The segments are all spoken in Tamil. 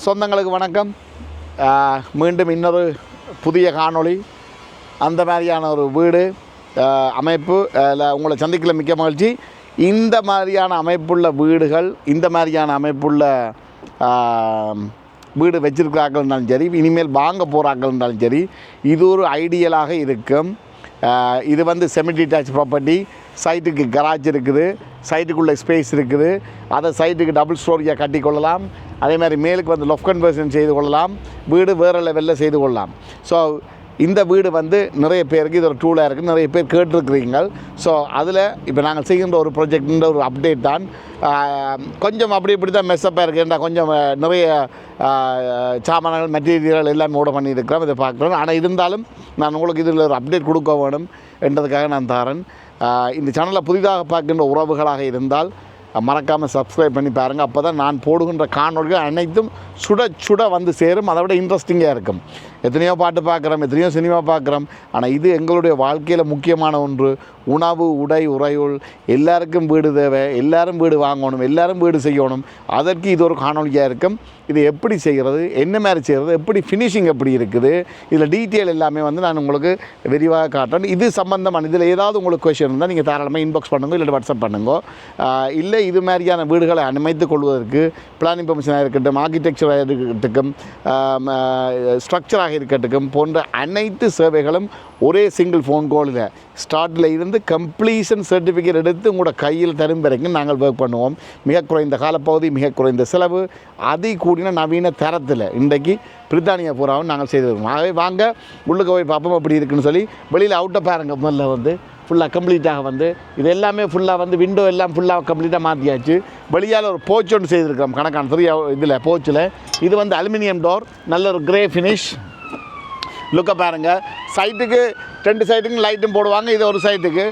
சொந்தங்களுக்கு வணக்கம். மீண்டும் இன்னொரு புதிய காணொளி. அந்த மாதிரியான ஒரு வீடு அமைப்பு உங்களை சந்திக்கல மிக்க மகிழ்ச்சி. இந்த மாதிரியான அமைப்புள்ள வீடுகள், இந்த மாதிரியான அமைப்புள்ள வீடு வச்சிருக்கிறார்கள் இருந்தாலும் சரி, இனிமேல் வாங்க போகிறார்கள் இருந்தாலும் சரி, இது ஒரு ஐடியலாக இருக்கும். இது வந்து செமி டிட்டாச் ப்ராப்பர்ட்டி. சைட்டுக்கு கராஜ் இருக்குது, சைட்டுக்குள்ளே ஸ்பேஸ் இருக்குது. அதை சைட்டுக்கு டபுள் ஸ்டோரியாக கட்டி கொள்ளலாம். அதே மாதிரி மேலுக்கு வந்து லொஃப்ட் கன்வர்ஷன் செய்து கொள்ளலாம். வீடு வேறு லெவலில் செய்து கொள்ளலாம். ஸோ இந்த வீடு வந்து நிறைய பேருக்கு இது ஒரு டூலாக இருக்குது, நிறைய பேர் கேட்டிருக்கிறீங்க. ஸோ அதில் இப்போ நாங்கள் செய்கின்ற ஒரு ப்ராஜெக்ட்ன்ற ஒரு அப்டேட் தான். கொஞ்சம் இப்படி தான் மெஸ்ஸப்பாக இருக்குன்றா, கொஞ்சம் நிறைய சாமான்கள் மெட்டீரியல் எல்லாமே ஓட பண்ணியிருக்கிறோம், இதை பார்க்குறோம். ஆனால் இருந்தாலும் நான் உங்களுக்கு இதில் ஒரு அப்டேட் கொடுக்க வேணும் என்றதுக்காக நான் தரேன். இந்த சேனலை புதிதாக பார்க்கின்ற உறவுகளாக இருந்தால் மறக்காமல் சப்ஸ்கிரைப் பண்ணி பாருங்கள். அப்போ தான் நான் போடுகின்ற காணொலிகள் அனைத்தும் சுட வந்து சேரும். அதை விட இன்ட்ரெஸ்டிங்காக இருக்கும். எத்தனையோ பாட்டு பார்க்குறோம், எத்தனையோ சினிமா பார்க்குறோம். ஆனால் இது எங்களுடைய வாழ்க்கையில் முக்கியமான ஒன்று. உணவு, உடை, உறையுள், எல்லாருக்கும் வீடு தேவை, எல்லோரும் வீடு வாங்கணும், எல்லோரும் வீடு செய்யணும். அதற்கு இது ஒரு காணொலியாக இருக்கும். இது எப்படி செய்கிறது, என்ன மாதிரி செய்கிறது, எப்படி ஃபினிஷிங் எப்படி இருக்குது, இதில் டீட்டெயில் எல்லாமே வந்து நான் உங்களுக்கு விரிவாக காட்டுறேன். இது சம்பந்தமான இதில் ஏதாவது உங்களுக்கு கொஸ்டின் இருந்தால் நீங்கள் தாராளமாக இன்பாக்ஸ் பண்ணுங்க, இல்லை வாட்ஸ்அப் பண்ணுங்க. இல்லை இது மாதிரியான வீடுகளை அமைத்துக் கொள்வதற்கு பிளானிங் பெர்மிஷனாக இருக்கட்டும், ஆர்கிடெக்சராக இருக்கட்டும், ஸ்ட்ரக்சராக இருக்கட்டும் போன்ற அனைத்து சேவைகளும் ஒரே சிங்கிள் ஃபோன் காலில் ஸ்டார்ட்டில் இருந்து கம்ப்ளீஷன் சர்டிஃபிகேட் எடுத்து உங்களோட கையில் தரும் வரைக்கும் நாங்கள் ஒர்க் பண்ணுவோம். மிக குறைந்த காலப்பகுதி, மிக குறைந்த செலவு, அதி கூடின நவீன தரத்தில் இன்றைக்கு பிரித்தானியா பூராவும் நாங்கள் செய்து வருவோம். ஆகவே வாங்க உள்ளுக்கு போய் பார்ப்போம் அப்படி இருக்குன்னு சொல்லி. வெளியில் அவுட்டை பாருங்கள். முதல்ல வந்து ஃபுல்லாக கம்ப்ளீட்டாக வந்து இது எல்லாமே ஃபுல்லாக வந்து விண்டோ எல்லாம் ஃபுல்லாக கம்ப்ளீட்டாக மாற்றியாச்சு. வெளியால் ஒரு போச் ஒன்று செய்திருக்கிறோம், கணக்கான 3 இதில் போச்சில். இது வந்து அலுமினியம் டோர், நல்ல ஒரு கிரே ஃபினிஷ் லுக்கை பாருங்கள். சைட்டுக்கு 2 சைட்டுக்கும் லைட்டும் போடுவாங்க. இது ஒரு சைட்டுக்கு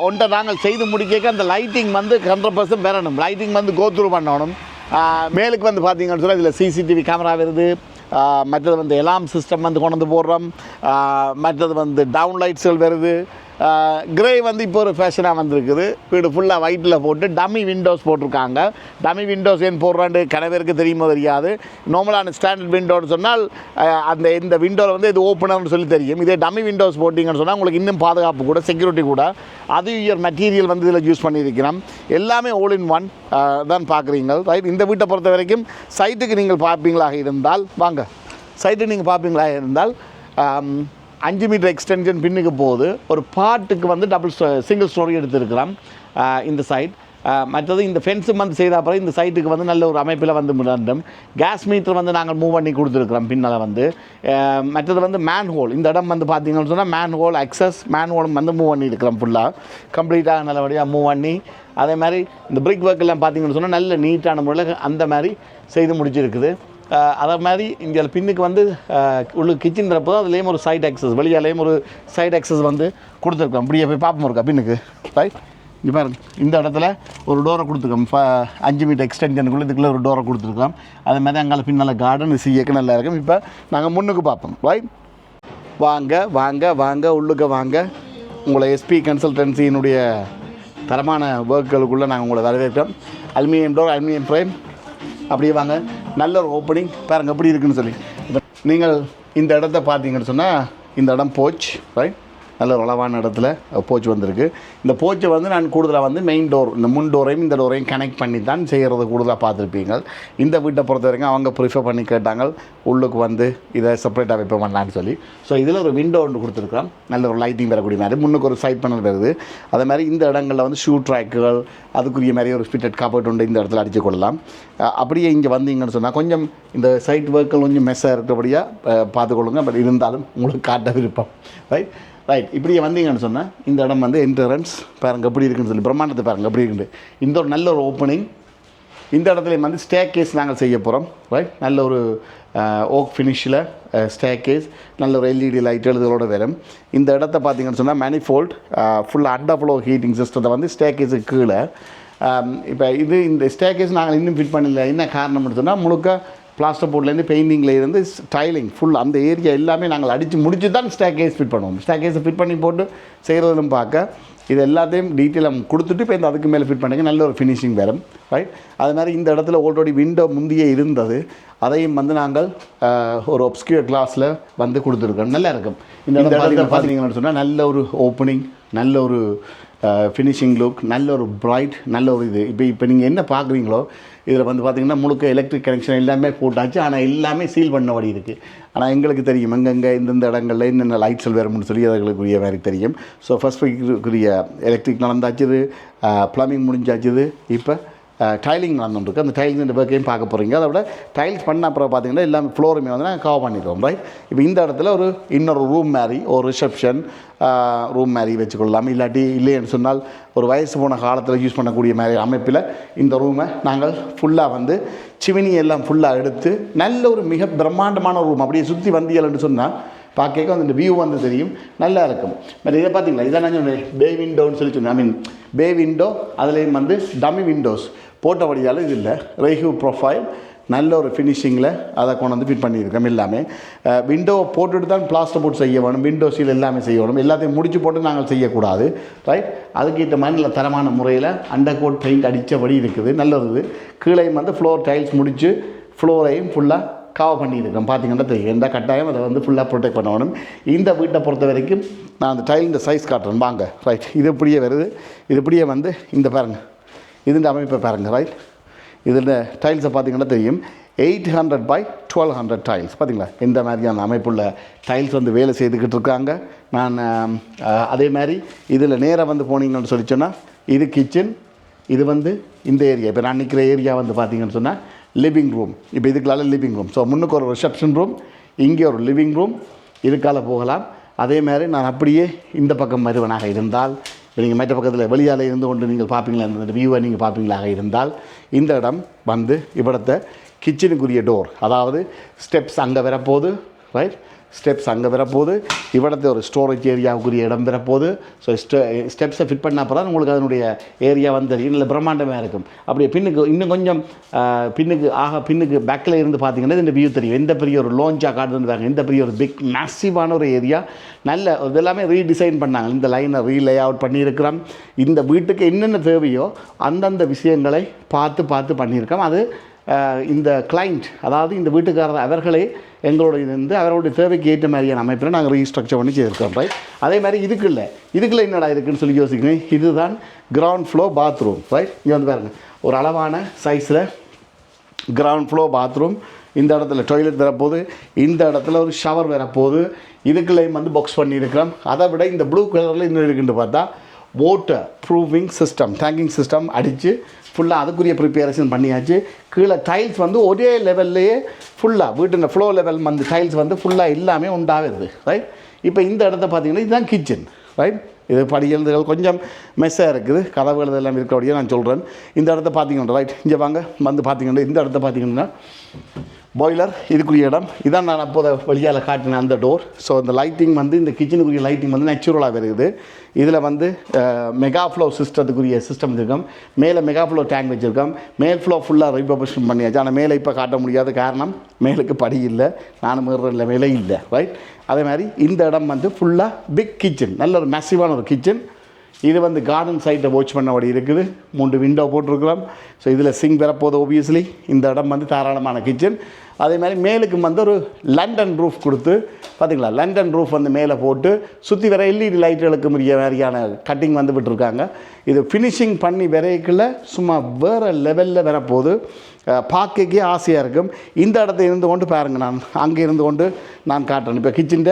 ஒன்றை நாங்கள் செய்து முடிக்க அந்த லைட்டிங் வந்து 100% வரணும். லைட்டிங் வந்து கோத்ரூ பண்ணணும். மேலுக்கு வந்து பார்த்தீங்கன்னு சொன்னால் இதில் சிசிடிவி கேமரா வருது. மற்றது வந்து எலாம் சிஸ்டம் வந்து கொண்டு வந்து போடுறோம். மற்றது வந்து டவுன் லைட்ஸுகள் வருது. கிரே வந்து இப்போ ஒரு ஃபேஷனாக வந்திருக்குது. வீடு ஃபுல்லாக ஒயிட்டில் போட்டு டம்மி விண்டோஸ் போட்டிருக்காங்க. டம்மி விண்டோஸ் ஏன் போடுறாண்டு கணவருக்கு தெரியுமோ தெரியாது. நார்மலான ஸ்டாண்டர்ட் விண்டோன்னு சொன்னால் அந்த இந்த விண்டோவில் வந்து இது ஓப்பனர்னு சொல்லி தெரியும். இதே டம்மி விண்டோஸ் போட்டிங்கன்னு சொன்னால் உங்களுக்கு இன்னும் பாதுகாப்பு கூட, செக்யூரிட்டி கூட. அது மெட்டீரியல் வந்து இதில் யூஸ் பண்ணியிருக்கிறோம். எல்லாமே all in one தான் பார்க்குறீங்க. ரைட். இந்த வீட்டை பொறுத்த வரைக்கும் சைட்டுக்கு நீங்கள் பார்ப்பீங்களாக இருந்தால் வாங்க, சைட்டுக்கு நீங்கள் பார்ப்பீங்களாக இருந்தால் 5 மீட்டர் எக்ஸ்டென்ஷன் பின்னுக்கு போகுது. ஒரு பாட்டுக்கு வந்து சிங்கிள் ஸ்டோரி எடுத்துருக்கிறோம் இந்த சைட். மற்றது இந்த ஃபென்ஸும் வந்து செய்த அப்புறம் இந்த சைட்டுக்கு வந்து நல்ல ஒரு அமைப்பில் வந்து வேண்டும். கேஸ் மீட்டர் வந்து நாங்கள் மூவ் பண்ணி கொடுத்துருக்குறோம் பின்னால் வந்து. மற்றது வந்து மேன் ஹோல், இந்த இடம் வந்து பார்த்தீங்கன்னு சொன்னால் மேன் ஹோல் அக்சஸ், மேன் ஹோலும் வந்து மூவ் பண்ணியிருக்கிறோம் ஃபுல்லாக கம்ப்ளீட்டாக நல்லபடியாக மூவ் பண்ணி. அதே மாதிரி இந்த பிரிக் ஒர்க் எல்லாம் பார்த்தீங்கன்னு சொன்னால் நல்ல நீட்டான முறையில் அந்த மாதிரி செய்து முடிச்சிருக்குது. அதே மாதிரி இங்கே பின்னுக்கு வந்து உள்ள கிச்சன் இருப்போது அதுலேயும் ஒரு சைட் ஆக்சஸ், வெளியாலேயும் ஒரு சைட் ஆக்சஸ் வந்து கொடுத்துருக்கோம். இப்படியே போய் பார்ப்போம் இருக்கா பின்னுக்கு. ரைட். இங்கே பாருங்க, இந்த இடத்துல ஒரு டோரை கொடுத்துருக்கோம். 5 மீட்டர் எக்ஸ்டென்ஷனுக்குள்ளே இதுக்குள்ளே ஒரு டோரை கொடுத்துருக்கோம். அதே மாதிரி அங்கே பின்னால் கார்டன் செய்யக்க நல்லா இருக்கும். இப்போ நாங்கள் முன்னுக்கு பார்ப்போம். ரைட். வாங்க வாங்க வாங்க உள்ளுக்க வாங்க. உங்களை எஸ்பி கன்சல்டன்சியினுடைய தரமான ஒர்க்குகளுக்குள்ளே நாங்கள் உங்களை வரவேற்கிறோம். Aluminium door, aluminium frame. அப்படியே வாங்க. நல்ல ஒரு ஓப்பனிங் பாருங்கள் எப்படி இருக்குன்னு சொல்லி. நீங்கள் இந்த இடத்த பார்த்தீங்கன்னு சொன்னால் இந்த இடம் போச். ரைட். நல்ல ஒரு அளவான இடத்துல போச் வந்திருக்கு. இந்த போச்சை வந்து நான் கூடுதலாக வந்து மெயின் டோர், இந்த முன் டோரையும் இந்த டோரையும் கனெக்ட் பண்ணி தான் செய்கிறது கூடுதலாக பார்த்துருப்பீங்க. இந்த வீட்டை பொறுத்த வரைக்கும் அவங்க ப்ரிஃபர் பண்ணி கேட்டாங்க உள்ளுக்கு வந்து இதை செப்பரேட்டாக வைப்ப பண்ணலான்னு சொல்லி. ஸோ இதில் ஒரு விண்டோ ஒன்று கொடுத்துருக்குறோம். நல்ல ஒரு லைட்டிங் வரக்கூடிய மாதிரி. முன்னுக்கு ஒரு சைட் பண்ணல் வருது. அதே மாதிரி இந்த இடங்களில் வந்து ஷூ ட்ராக்குகள், அதுக்குரிய மாதிரி ஒரு ஃபிட்டட் காப்பர்ட் உண்டு, இந்த இடத்துல அடித்து கொள்ளலாம். அப்படியே இங்கே வந்தீங்கன்னு சொன்னால் கொஞ்சம் இந்த சைட் ஒர்க்கில் கொஞ்சம் மெஸ்ஸாக இருக்கிறபடியாக பார்த்துக்கொள்ளுங்க. பட் இருந்தாலும் உங்களுக்கு காட்ட விருப்பம். ரைட். ரைட். இப்படியே வந்தீங்கன்னு சொன்னால் இந்த இடம் வந்து என்ட்ரன்ஸ் பாருங்கள் எப்படி இருக்குன்னு சொல்லி, பிரம்மாண்டத்தை பாருங்கள் எப்படி இருக்குது. இந்த ஒரு நல்ல ஒரு ஓப்பனிங். இந்த இடத்துல வந்து ஸ்டே கேஸ் நாங்கள் செய்ய போகிறோம். ரைட். நல்ல ஒரு ஓக் ஃபினிஷில் ஸ்டே கேஸ், நல்ல ஒரு எல்இடி லைட் எழுதுகளோடு வரும். இந்த இடத்த பார்த்தீங்கன்னு சொன்னால் மேனிஃபோல்ட் ஃபுல்லாக அண்டர் ஃப்ளோ ஹீட்டிங் சிஸ்டத்தை வந்து ஸ்டே கேஸுக்கு கீழே. இப்போ இந்த ஸ்டே கேஸ் நாங்கள் இன்னும் ஃபிட் பண்ணல. என்ன காரணம்னு சொன்னால் முழுக்க பிளாஸ்டர் போர்ட்லேருந்து பெயிண்டிங்கில் இருந்து டைலிங் ஃபுல் அந்த ஏரியா எல்லாமே நாங்கள் அடித்து முடிச்சு தான் ஸ்டேர்கேஸ் ஃபிட் பண்ணுவோம். ஸ்டேர்கேஸை ஃபிட் பண்ணி போட்டு செய்கிறதும் பார்க்க இது எல்லாத்தையும் டீட்டெயிலாக கொடுத்துட்டு இப்போ இந்த அதுக்கு மேலே ஃபிட் பண்ணிங்க நல்ல ஒரு ஃபினிஷிங் வரும். ரைட், அது மாதிரி இந்த இடத்துல ஆல்ரெடி விண்டோ முந்தியே இருந்தது, அதையும் வந்து நாங்கள் ஒரு ஒப்ஸ்கியூர் கிளாஸில் வந்து கொடுத்துருக்கோம். நல்லா இருக்கும். இந்த இடத்துல பார்த்தீங்கன்னு சொன்னால் நல்ல ஒரு ஓப்பனிங், நல்ல ஒரு ஃபினிஷிங் லுக், நல்ல ஒரு பிரைட், நல்ல ஒரு இது. இப்போ நீங்கள் என்ன பார்க்குறீங்களோ இதில் வந்து பார்த்திங்கன்னா முழுக்க எலக்ட்ரிக் கனெக்ஷன் எல்லாமே போட்டாச்சு. ஆனால் எல்லாமே சீல் பண்ணபடி இருக்குது. ஆனால் எங்களுக்கு தெரியும் எங்கெங்கே இந்தந்த இடங்களில் என்னென்ன லைட்ஸ் வரும்னு சொல்லி அதுகளுக்குரிய மாதிரி தெரியும். ஸோ ஃபஸ்ட் வீக்குரிய எலக்ட்ரிக் நடந்தாச்சுது, ப்ளம்பிங் முடிஞ்சாச்சுது, இப்போ டைலிங் நடந்துருக்கு. அந்த டைல்ஸ் இந்த பக்கையும் பார்க்க போகிறீங்க. அதை விட டைல்ஸ் பண்ண அப்புறம் பார்த்தீங்கன்னா எல்லாமே ஃப்ளோருமே வந்து நாங்கள் கவர் பண்ணிடுவோம். ரைட், இப்போ இந்த இடத்துல ஒரு இன்னொரு ரூம் மாதிரி ஒரு ரிசப்ஷன் ரூம் மாதிரி வச்சுக்கொள்ளலாம். இல்லாட்டி இல்லைன்னு சொன்னால் ஒரு வயசு போன காலத்தில் யூஸ் பண்ணக்கூடிய மாதிரி அமைப்பில் இந்த ரூமை நாங்கள் ஃபுல்லாக வந்து சிமினி எல்லாம் ஃபுல்லாக எடுத்து நல்ல ஒரு மிக பிரம்மாண்டமான ரூம் அப்படியே சுற்றி வந்தியல்னு சொன்னால் பார்க்க அந்த வியூ வந்து தெரியும், நல்லா இருக்கும். பட் இதை பார்த்தீங்களா, இதை நான் சொன்னேன் பே விண்டோன்னு சொல்லி சொன்னேன். ஐ மீன் பே விண்டோ, அதுலேயும் வந்து டம்மி விண்டோஸ் போட்டபடியால் இது இல்லை, ரெஹியூ ப்ரொஃபைல் நல்ல ஒரு ஃபினிஷிங்கில் அதை கொண்டு வந்து ஃபிட் பண்ணியிருக்கோம். எல்லாமே விண்டோவை போட்டுட்டு தான் பிளாஸ்டர் போட்டு செய்ய வேணும், விண்டோ சீல் எல்லாமே செய்ய வேணும். எல்லாத்தையும் முடிச்சு போட்டு நாங்கள் செய்யக்கூடாது. ரைட், அதுக்கேற்ற மாதிரி நல்ல தரமான முறையில் அண்டர் கோட் பெயிண்ட் அடித்தபடி இருக்குது, நல்லது. கீழையும் வந்து ஃப்ளோர் டைல்ஸ் முடித்து ஃப்ளோரையும் ஃபுல்லாக கவர் பண்ணியிருக்கோம். பார்த்தீங்கன்னா தெரியும், எந்த கட்டாயம் அதை வந்து ஃபுல்லாக ப்ரொடெக்ட் பண்ணணும். இந்த வீட்டை பொறுத்த வரைக்கும் நான் அந்த டைலின் சைஸ் காட்டுறேன் வாங்க. ரைட், இது இப்படியே வருது, இது இப்படியே வந்து இந்த பாருங்கள், இதுன்ற அமைப்பை பாருங்கள். ரைட், இதில் டைல்ஸை பார்த்தீங்கன்னா தெரியும் 800 by 1200 டைல்ஸ். பார்த்தீங்களா இந்த மாதிரியான அமைப்புள்ள டைல்ஸ் வந்து வேலை செய்துக்கிட்டு இருக்காங்க. நான் அதே மாதிரி இதில் நேராக வந்து போனீங்கன்னு சொல்லி சொன்னால் இது கிச்சன், இது வந்து இந்த ஏரியா. இப்போ நான் நிற்கிற ஏரியா வந்து பார்த்தீங்கன்னு சொன்னால் லிவிங் ரூம். இப்போ இதுக்குள்ளால லிவிங் ரூம். ஸோ முன்னுக்கு ஒரு ரிசப்ஷன் ரூம், இங்கே ஒரு லிவிங் ரூம், இதுக்கால போகலாம். அதே மாதிரி நான் அப்படியே இந்த பக்கம் வருவனாக இருந்தால், நீங்கள் மற்ற பக்கத்தில் வெளியால் இருந்து கொண்டு நீங்கள் பார்ப்பீங்களா, இந்த வியூவை நீங்கள் பார்ப்பீங்களாக இருந்தால், இந்த இடம் வந்து இவ்விடத்தை கிச்சனுக்குரிய டோர், அதாவது ஸ்டெப்ஸ் அங்கே வரப்போகுது. ரைட், ஸ்டெப்ஸ் அங்கே வரப்போகுது. இவ்விடத்தை ஒரு ஸ்டோரேஜ் ஏரியாவுக்குரிய இடம் வரப்போகுது. ஸோ ஸ்டெப்ஸை ஃபிட் பண்ண அப்புறம் உங்களுக்கு அதனுடைய ஏரியா வந்து இல்லை பிரம்மாண்டமாக இருக்கும். அப்படியே பின்னுக்கு இன்னும் கொஞ்சம் பின்னுக்கு பேக்கில் இருந்து பார்த்தீங்கன்னா இந்த வியூ தெரியும். எந்த பெரிய ஒரு லோஞ்சாக காட்டுன்னு பாருங்க, எந்த பெரிய ஒரு பிக் மேசிவான ஒரு ஏரியா. நல்ல இதெல்லாமே ரீடிசைன் பண்ணாங்க, இந்த லைனை ரீலே அவுட் பண்ணியிருக்கிறோம். இந்த வீட்டுக்கு என்னென்ன தேவையோ அந்தந்த விஷயங்களை பார்த்து பண்ணியிருக்கோம். அது இந்த கிளைண்ட், அதாவது இந்த வீட்டுக்காரர் அவர்களே எங்களோட இது வந்து அவர்களுடைய தேவைக்கு ஏற்ற மாதிரியான அமைப்பில் நாங்கள் ரீஸ்ட்ரக்சர் பண்ணி செய்திருக்கோம். ரைட், அதே மாதிரி இதுக்குள்ளே என்னடா இருக்குதுன்னு சொல்லி யோசிக்கிறேன். இதுதான் கிரவுண்ட் ஃப்ளோர் பாத்ரூம். ரைட், இங்கே வந்து பாருங்கள், ஒரு அளவான சைஸில் கிரவுண்ட் ஃப்ளோர் பாத்ரூம். இந்த இடத்துல டாய்லெட் வரப்போகுது, இந்த இடத்துல ஒரு ஷவர் வரப்போகுது. இதுக்குள்ளேயும் வந்து பாக்ஸ் பண்ணியிருக்கிறோம். அதை விட இந்த ப்ளூ கலரில் இன்னும் இருக்குன்னு பார்த்தா water proofing system, tanking system அடித்து ஃபுல்லாக அதுக்குரிய ப்ரிப்பேரேஷன் பண்ணியாச்சு. கீழே டைல்ஸ் வந்து ஒரே லெவல்லையே ஃபுல்லாக வீட்டில் ஃப்ளோ லெவல் வந்து டைல்ஸ் வந்து ஃபுல்லாக எல்லாமே உண்டாகுது. ரைட், இப்போ இந்த இடத்த பார்த்தீங்கன்னா இதுதான் கிச்சன். ரைட், இது படிகள் கொஞ்சம் மெஸ்ஸாக இருக்குது, கதவுகள் எல்லாம் இருக்கிறபடியே நான் சொல்கிறேன். இந்த இடத்த பார்த்தீங்கன்னா ரைட், இங்கே வாங்க வந்து பார்த்தீங்கன்னா இந்த இடத்த பார்த்தீங்கன்னா பாய்லர், இதுக்குரிய இடம். இதான் நான் அப்போது வெளியால் காட்டினேன் அந்த டோர். ஸோ இந்த லைட்டிங் வந்து இந்த கிச்சனுக்குரிய லைட்டிங் வந்து நேச்சுரலாக வருது. இதில் வந்து மெகா ஃப்ளோ சிஸ்டத்துக்குரிய சிஸ்டம் வச்சுருக்கோம். மேலே மெகா ஃப்ளோ டேங்க் வச்சுருக்கோம். மேல் ஃப்ளோ ஃபுல்லாக ரீபப்ளிஷன் பண்ணியாச்சு. ஆனால் மேலே இப்போ காட்ட முடியாத காரணம் மேலுக்கு படி இல்லை, நானும் இல்லை, மேலே இல்லை. ரைட், அதே மாதிரி இந்த இடம் வந்து ஃபுல்லாக பிக் கிச்சன், நல்ல ஒரு மேசிவான ஒரு கிச்சன். இது வந்து கார்டன் சைட்டை வாட்ச் பண்ணபடி இருக்குது. 3 விண்டோ போட்டிருக்கிறோம். ஸோ இதில் சிங் வரப்போகுது. ஓபியஸ்லி இந்த இடம் வந்து தாராளமான கிச்சன். அதே மாதிரி மேலுக்கு வந்து ஒரு லண்டன் ரூஃப் கொடுத்து பார்த்திங்களா, லண்டன் ரூஃப் வந்து மேலே போட்டு சுற்றி வர எல்இடி லைட்டுகளுக்கு முடிய மாதிரியான கட்டிங் வந்து விட்டுருக்காங்க. இது ஃபினிஷிங் பண்ணி வரைக்குள்ள சும்மா வேறு லெவலில் வரப்போகுது. பார்க்கவே ஆசையாக இருக்கும். இந்த இடத்த இருந்து கொண்டு பாருங்கள், நான் அங்கே இருந்து கொண்டு நான் காட்டுறேன். இப்போ கிச்சன்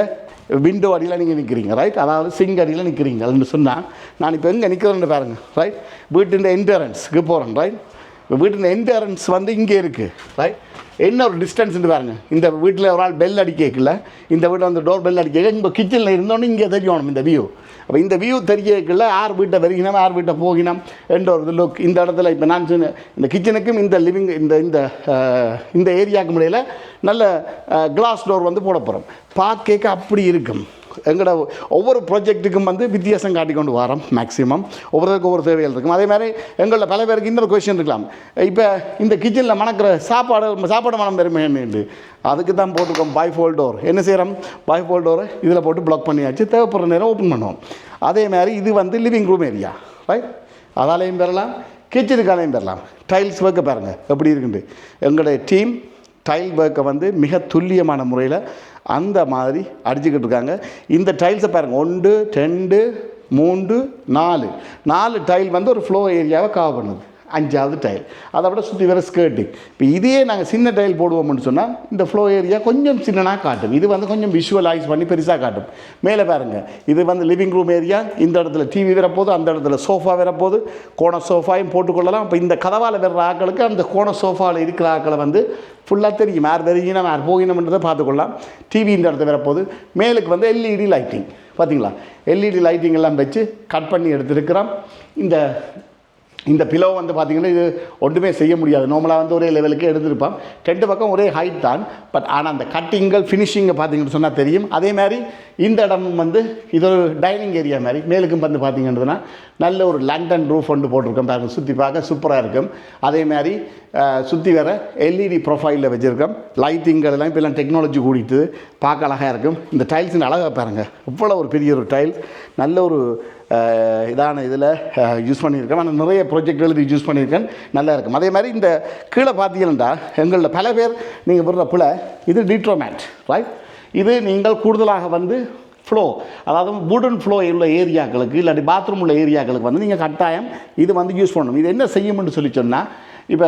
விண்டோ அடியில் நீங்கள் நிற்கிறீங்க. ரைட், அதாவது சிங் அடியில் நிற்கிறீங்கன்னு சொன்னால் நான் இப்போ எங்கே நிற்கிறேன்னு பாருங்கள். ரைட், வீட்டின் என்ட்ரன்ஸுக்கு போகிறேன். ரைட், இப்போ வீட்டின் என்ட்ரன்ஸ் வந்து இங்கே இருக்குது. ரைட், என்ன ஒரு டிஸ்டன்ஸ்ன்னு பாருங்கள். இந்த வீட்டில் ஒரு ஆள் பெல் அடிக்கல, இந்த வீட்டில் வந்து டோர் பெல் அடிக்க, இப்போ கிச்சனில் இருந்தோன்னு இங்கே தெரியணும் இந்த வியூ. அப்போ இந்த வியூ தெரியல யார் வீட்டை வருகினோம், யார் வீட்டை போகினோம் என்ற ஒரு லுக். இந்த இடத்துல இப்போ நான் சொன்ன இந்த கிச்சனுக்கும் இந்த லிவிங் இந்த ஏரியாவுக்கு முடியல நல்ல கிளாஸ் டோர் வந்து போட போகிறோம். பார்க்க அப்படி இருக்கும். எங்களோட ஒவ்வொரு ப்ராஜெக்ட்டுக்கும் வந்து வித்தியாசம் காட்டி கொண்டு வரோம் மேக்ஸிமம் ஒவ்வொருத்தருக்கும் ஒவ்வொரு தேவைகள் இருக்கும். அதே மாதிரி எங்களில் பல பேருக்கு இன்னொரு கொஸ்டின் இருக்கலாம், இப்போ இந்த கிச்சனில் மணக்கிற சாப்பாடு மனம் பெருமைன்னு அதுக்கு தான் போட்டிருக்கோம் பைஃபோல்ட் டோர். என்ன செய்கிறோம், பைஃபோல்ட் டோரை இதில் போட்டு பிளாக் பண்ணியாச்சு, தேவைப்படுற நேரம் ஓப்பன் பண்ணுவோம். அதே மாதிரி இது வந்து லிவிங் ரூம் ஏரியா, ரைட், அதாலையும் பெறலாம், கிச்சனுக்காலையும் பெறலாம். டைல்ஸ் ஒர்க்கை பாருங்கள் எப்படி இருக்குண்டு. எங்களுடைய டீம் டைல் ஒர்க்கை வந்து மிக துல்லியமான முறையில் அந்த மாதிரி அடிச்சுக்கிட்டு இருக்காங்க. இந்த டைல்ஸை பாருங்கள், 1 2 3 4 டைல் வந்து ஒரு ஃப்ளோ ஏரியாவை கவர் பண்ணுது. 5வது டைல் அதை விட சுற்றி வர ஸ்கர்ட்டிங். இப்போ இதையே நாங்கள் சின்ன டைல் போடுவோம்னு சொன்னால் இந்த ஃப்ளோ ஏரியா கொஞ்சம் சின்னனாக காட்டும். இது வந்து கொஞ்சம் விஷுவலைஸ் பண்ணி பெருசாக காட்டும். மேலே பாருங்கள், இது வந்து லிவிங் ரூம் ஏரியா. இந்த இடத்துல டிவி வரப்போது, அந்த இடத்துல சோஃபா வரப்போது, கோண சோஃபாயும் போட்டுக்கொள்ளலாம். இப்போ இந்த கதவால் வர்ற ஆக்களுக்கு அந்த கோண சோஃபாவில் இருக்கிற ஆக்களை வந்து ஃபுல்லாக தெரியும், யார் வெறியினம் யார் போகினம்ன்றதை பார்த்துக்கொள்ளலாம். டிவி இந்த இடத்துல வரப்போது. மேலுக்கு வந்து எல்இடி லைட்டிங் பார்த்தீங்களா, எல்இடி லைட்டிங் எல்லாம் வச்சு கட் பண்ணி எடுத்துருக்கிறோம். இந்த பிலோ வந்து பார்த்திங்கன்னா இது ஒன்றுமே செய்ய முடியாது. நார்மலாக வந்து ஒரே லெவலுக்கு எடுத்துருப்பான். 2 பக்கம் ஒரே ஹைட் தான். பட் ஆனால் அந்த கட்டிங்கள் ஃபினிஷிங்கை பார்த்திங்கன்னு சொன்னால் தெரியும். அதே மாதிரி இந்த இடமும் வந்து இது ஒரு டைனிங் ஏரியா மாதிரி. மேலுக்கும் வந்து பார்த்திங்கன்னா நல்ல ஒரு லண்டன் ரூஃப் ஒன்று போட்டிருக்கோம். பாருங்கள், சுற்றி பார்க்க சூப்பராக இருக்கும். அதே மாதிரி சுற்றி வர எல்இடி ப்ரொஃபைலில் வச்சுருக்கோம். லைட்டிங்கள் எல்லாம் இப்போ எல்லாம் டெக்னாலஜி கூடிட்டு பார்க்க அழகாக இருக்கும். இந்த டைல்ஸின் அழகாக பாருங்கள், இவ்வளோ ஒரு பெரிய ஒரு டைல்ஸ், நல்ல ஒரு இதான இதில் யூஸ் பண்ணியிருக்கேன். ஆனால் நிறைய ப்ராஜெக்ட்கள் இது யூஸ் பண்ணியிருக்கேன், நல்லா இருக்கும். அதே மாதிரி இந்த கீழே பார்த்தீங்கன்னா எங்களில் பல பேர் நீங்கள் விடுற பிள்ளை இது டிட்ரோமேட், ரைட். இது நீங்கள் கூடுதலாக வந்து ஃப்ளோ, அதாவது வுடன் ஃப்ளோ உள்ள ஏரியாக்களுக்கு இல்லாட்டி பாத்ரூம் உள்ள ஏரியாக்களுக்கு வந்து நீங்கள் கட்டாயம் இது வந்து யூஸ் பண்ணணும். இது என்ன செய்யும்னு சொல்லி சொன்னால், இப்போ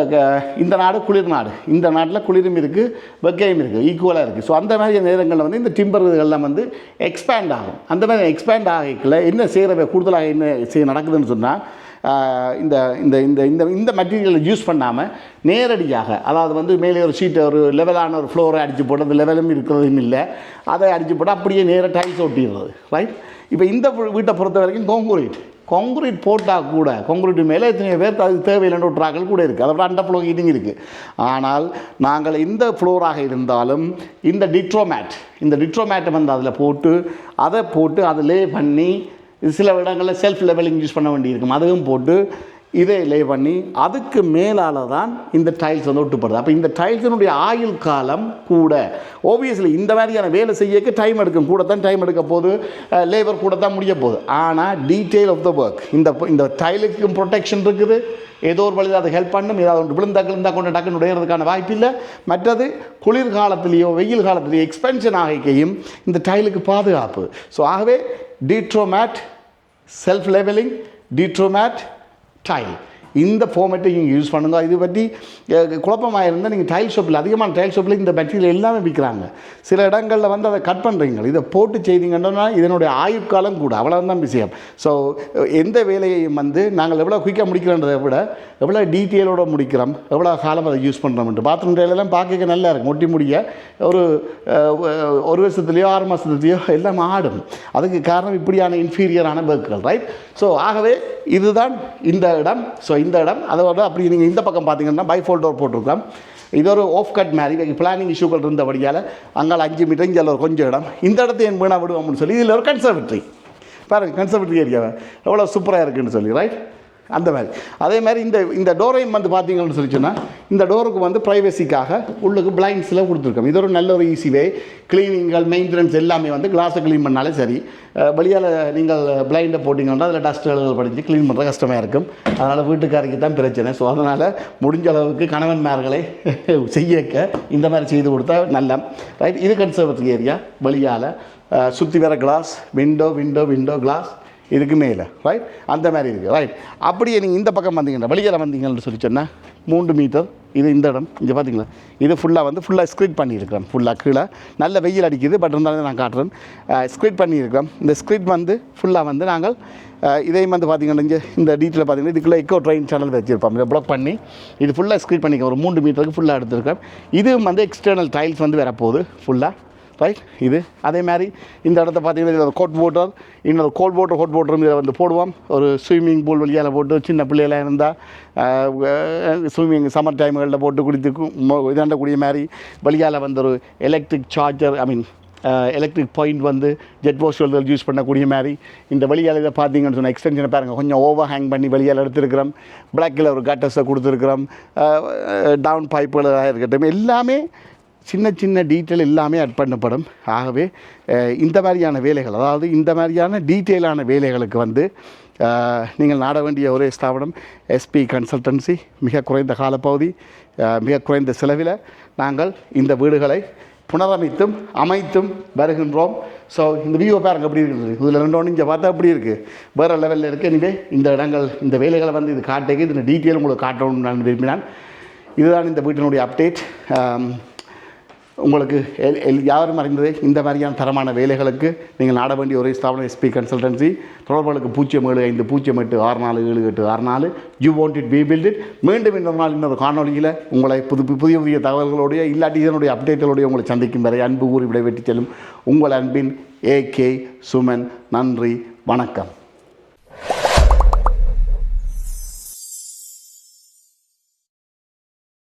இந்த நாடு குளிர் நாடு, இந்த நாட்டில் குளிரும் இருக்குது, வெக்கையும் இருக்குது, ஈக்குவலாக இருக்குது. ஸோ அந்த மாதிரி நேரங்களில் வந்து இந்த டிம்பர் இதெல்லாம் வந்து எக்ஸ்பேண்ட் ஆகும். அந்த மாதிரி எக்ஸ்பேண்ட் ஆகல என்ன செய்கிற கூடுதலாக என்ன நடக்குதுன்னு சொன்னால், இந்த இந்த இந்த இந்த இந்த மெட்டீரியலை யூஸ் பண்ணாமல் நேரடியாக, அதாவது வந்து மேலே ஒரு ஷீட்டை ஒரு லெவலான ஒரு ஃப்ளோரை அடித்து போட்டு, அந்த லெவலும் இருக்கிறதுன்னு இல்லை, அதை அடித்து போட்டு அப்படியே நேராக டைல்ஸ் ஒட்டிடுறது, ரைட். இப்போ இந்த வீட்டை பொறுத்த வரைக்கும் கான்க்ரீட் போட்டால் கூட கான்க்ரீட் மேலே எத்தனை பேர் அதுக்கு தேவையில்லைன்ற ட்ராக்கள் கூட இருக்குது, அதை விட அண்டர் ஃப்ளோ ஹீட்டிங் இருக்குது. ஆனால் நாங்கள் இந்த ஃப்ளோராக இருந்தாலும் இந்த டிட்ரோமேட்டை வந்து அதில் போட்டு அதை லே பண்ணி, சில இடங்களில் செல்ஃப் லெவலிங் யூஸ் பண்ண வேண்டியிருக்கும், அதுவும் போட்டு இதை லே பண்ணி அதுக்கு மேலால் தான் இந்த டைல்ஸ் வந்து ஒட்டுப்படுது. அப்போ இந்த டைல்ஸினுடைய ஆயுள் காலம் கூட. ஓபியஸ்லி இந்த மாதிரியான வேலை செய்யக்கு டைம் எடுக்கும், கூட தான் டைம் எடுக்க போகுது, லேபர் கூட தான் முடிய போகுது. ஆனால் டீட்டெயில் ஆஃப் த ஒர்க், இந்த டைலுக்கும் ப்ரொடெக்ஷன் இருக்குது, ஏதோ ஒரு வழியில் அதை ஹெல்ப் பண்ணும். ஏதாவது ஒன்று விழுந்தா கொண்டு டக்குன்னு உடையிறதுக்கான வாய்ப்பு இல்லை. மற்றது குளிர்காலத்திலேயோ வெயில் காலத்திலேயோ எக்ஸ்பென்ஷன் ஆகிக்கையும் இந்த டைலுக்கு பாதுகாப்பு. ஸோ ஆகவே டிட்ரோமேட், செல்ஃப் லெவலிங், டிட்ரோமேட், டைல், இந்த ஃபார்மேட்டை நீங்கள் யூஸ் பண்ணுங்க. இது பற்றி குழப்பமாக இருந்தால் நீங்கள் டைல் ஷாப்பில், அதிகமான டைல் ஷாப்பில் இந்த மெட்டீரியல் எல்லாமே விற்கிறாங்க. சில இடங்களில் வந்து அதை கட் பண்ணுறீங்க, இதை போட்டு செய்தீங்கன்னா இதனுடைய ஆயுட்காலம் கூட, அவ்வளோதான் விஷயம். ஸோ எந்த வேலையையும் வந்து நாங்கள் எவ்வளோ குயிக்காக முடிக்கிறோன்றதை விட எவ்வளோ டீட்டெயிலோடு முடிக்கிறோம், எவ்வளோ காலம் அதை யூஸ் பண்ணுறோம்ட்டு. பாத்ரூம் டைலெல்லாம் பார்க்க நல்லா இருக்கும், ஒட்டி முடிய ஒரு வருஷத்துலையோ 6 மாதத்துலையோ எல்லாம் ஆடும். அதுக்கு காரணம் இப்படியான இன்ஃபீரியரான ஒர்க்குகள், ரைட். ஸோ ஆகவே இதுதான் இந்த இடம். ஸோ இந்த இடம் அதோட அப்படி நீங்கள் இந்த பக்கம் பார்த்தீங்கன்னா பைஃபோல்ட் டோர் போட்டிருக்கலாம். இது ஒரு ஆஃப் கட் மாதிரி பிளானிங் இஷ்யூக்கள் இருந்தபடியால் அங்கே 5 மீட்டர், இங்கே ஒரு கொஞ்சம் இடம், இந்த இடத்த என் வீணாக விடுவோம்னு சொல்லி இதில் ஒரு கன்சர்வேட்டரி பாருங்கள், கன்சர்வேட்டரி ஏரியாவை எவ்வளோ சூப்பராக இருக்குன்னு சொல்லி, ரைட். அந்த மாதிரி அதே மாதிரி இந்த டோரையும் வந்து பார்த்தீங்கன்னு சொல்லி சொன்னால், இந்த டோருக்கு வந்து ப்ரைவசிக்காக உள்ளுக்கு பிளைண்ட்ஸில் கொடுத்துருக்கோம். இது ஒரு நல்ல ஒரு ஈஸி வே. க்ளீனிங்கள், மெயின்டெனன்ஸ் எல்லாமே வந்து கிளாஸை க்ளீன் பண்ணாலே சரி. வெளியால் நீங்கள் பிளைண்டை போட்டிங்கன்னா அதில் டஸ்ட்டுகள் படித்து க்ளீன் பண்ணுறது கஷ்டமாக இருக்கும். அதனால் வீட்டுக்காரிக்கு தான் பிரச்சனை. ஸோ அதனால் முடிஞ்ச அளவுக்கு கணவன்மார்களை செய்யக்க இந்த மாதிரி செய்து கொடுத்தா நல்ல, ரைட். இது கன்சர்வேட்டரி ஏரியா. வெளியால் சுற்றி வர கிளாஸ், விண்டோ கிளாஸ் இதுக்கு மேலே, ரைட். அந்த மாதிரி இருக்குது, ரைட். அப்படியே நீங்கள் இந்த பக்கம் வந்தீங்கன்னா, வெளியில் வந்தீங்கன்னு சொல்லி சொன்னால் 3 மீட்டர் இது இந்த இடம். இங்கே பார்த்தீங்களா, இது ஃபுல்லாக ஸ்க்ரீட் பண்ணியிருக்கிறோம். ஃபுல்லாக கீழே நல்ல வெயில் அடிக்குது, பட் இருந்தாலும் நான் காட்டுறேன். ஸ்க்ரீட் பண்ணியிருக்கிறோம். இந்த ஸ்க்ரீட் வந்து ஃபுல்லாக வந்து நாங்கள் இதையும் வந்து பார்த்திங்கன்னா இங்கே இந்த டீட்டெயில் பார்த்திங்கன்னா இதுக்குள்ளே எக்கோ ட்ரெயின் சேனல் வச்சுருப்போம். இதை ப்ளாக் பண்ணி இது ஃபுல்லாக ஸ்க்ரீட் பண்ணிக்க ஒரு 3 மீட்டருக்கு ஃபுல்லாக எடுத்துருக்கோம். இதுவும் வந்து எக்ஸ்டர்னல் டைல்ஸ் வந்து வரப்போகுது ஃபுல்லாக, ரைட். இது அதே மாதிரி இந்த இடத்த பார்த்தீங்கன்னா ஒரு கோட் வாட்டர், இன்னொரு கோல்ட் வாட்டர், ஹாட் வாட்டரும் இதை வந்து போடுவோம். ஒரு ஸ்விம்மிங் பூல் வழியால் போட்டு சின்ன பிள்ளைகளாக இருந்தால் ஸ்விம்மிங் சம்மர் டைம்களில் போட்டு குளித்து இதாண்டக்கூடிய மாதிரி வழியால் வந்து ஒரு எலக்ட்ரிக் சார்ஜர், எலக்ட்ரிக் பாயிண்ட் வந்து ஜெட் போஸ்டல் யூஸ் பண்ணக்கூடிய மாதிரி இந்த வெளியால் இதை பார்த்தீங்கன்னு சொன்னால் எக்ஸ்டென்ஷனை பாருங்கள் கொஞ்சம் ஓவர் ஹேங் பண்ணி வெளியால் எடுத்துருக்கிறோம். பிளாக்கில் ஒரு கட்டர்ஸை கொடுத்துருக்குறோம். டவுன் பைப்புகளாக இருக்கட்டும் எல்லாமே சின்ன சின்ன டீட்டெயில் எல்லாமே ஆட் பண்ணப்படும். ஆகவே இந்த மாதிரியான வேலைகள், அதாவது இந்த மாதிரியான டீட்டெயிலான வேலைகளுக்கு வந்து நீங்கள் நாட வேண்டிய ஒரே ஸ்தாபனம் எஸ்பி கன்சல்டன்சி. மிக குறைந்த காலப்பகுதி, மிக குறைந்த செலவில் நாங்கள் இந்த வீடுகளை புனரமைத்தும் அமைத்தும் வருகின்றோம். ஸோ இந்த வியூவை பாருங்கள் எப்படி இருக்குது. இதில் 2 இங்கே பார்த்தா எப்படி இருக்குது, வேறு லெவலில் இருக்குது. எனவே இந்த இடங்கள், இந்த வேலைகளை வந்து இது காட்டுக்கு இதில் டீட்டெயில் உங்களுக்கு காட்டணும்னு நான் விரும்பினேன். இதுதான் இந்த வீட்டினுடைய அப்டேட். உங்களுக்கு யாரும் அறிந்தது இந்த மாதிரியான தரமான வேலைகளுக்கு நீங்கள் நாட வேண்டிய ஒரே ஸ்தாபனம் எஸ்பி கன்சல்டன்சி. தொடர்புகளுக்கு 075 008 78 64 you want it we build it. மீண்டும் இன்னொரு நாள் இன்னொரு காணொலியில் உங்களை புதிய புதிய தகவல்களுடைய இல்லாட்டி இதனுடைய அப்டேட்டுகளுடைய உங்களை சந்திக்கும் வரை அன்பு கூறி விடைபெற்று செல்லும் உங்கள் அன்பின் AK சுமன். நன்றி, வணக்கம்.